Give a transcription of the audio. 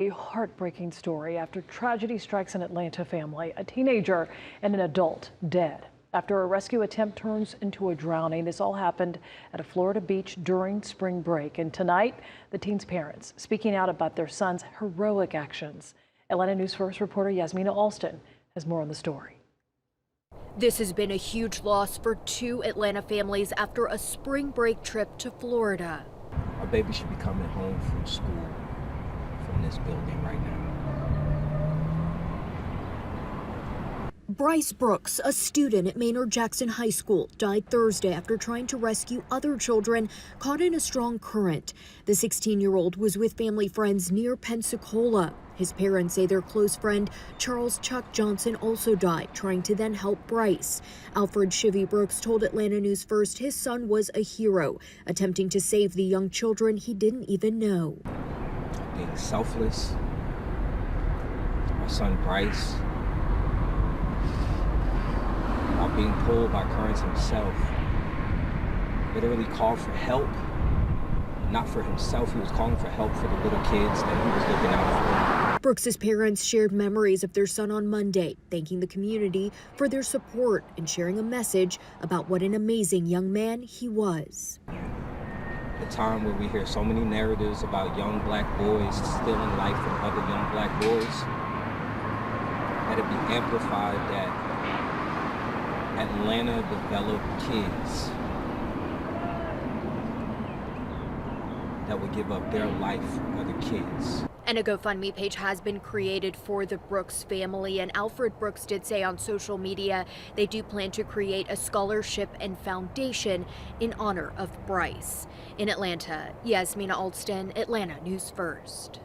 A heartbreaking story after tragedy strikes an Atlanta family, a teenager and an adult dead after a rescue attempt turns into a drowning. This all happened at a Florida beach during spring break. And tonight, the teen's parents speaking out about their son's heroic actions. Atlanta News First reporter Yasmina Alston has more on the story. This has been a huge loss for two Atlanta families after a spring break trip to Florida. Our baby should be coming home from school from this building right now. Bryce Brooks, a student at Maynard Jackson High School, died Thursday after trying to rescue other children caught in a strong current. The 16-year-old was with family friends near Pensacola. His parents say their close friend, Charles Chuck Johnson, also died, trying to then help Bryce. Alfred Chivy Brooks told Atlanta News First his son was a hero, attempting to save the young children he didn't even know. Being selfless, my son Bryce, while being pulled by currents himself, literally called for help. Not for himself, he was calling for help for the little kids that he was looking out for. Brooks's parents shared memories of their son on Monday, thanking the community for their support and sharing a message about what an amazing young man he was. The time where we hear so many narratives about young black boys stealing life from other young black boys, let it be amplified that Atlanta developed kids that would give up their life for other kids. And a GoFundMe page has been created for the Brooks family. And Alfred Brooks did say on social media they do plan to create a scholarship and foundation in honor of Bryce. In Atlanta, Yasmina Alston, Atlanta News First.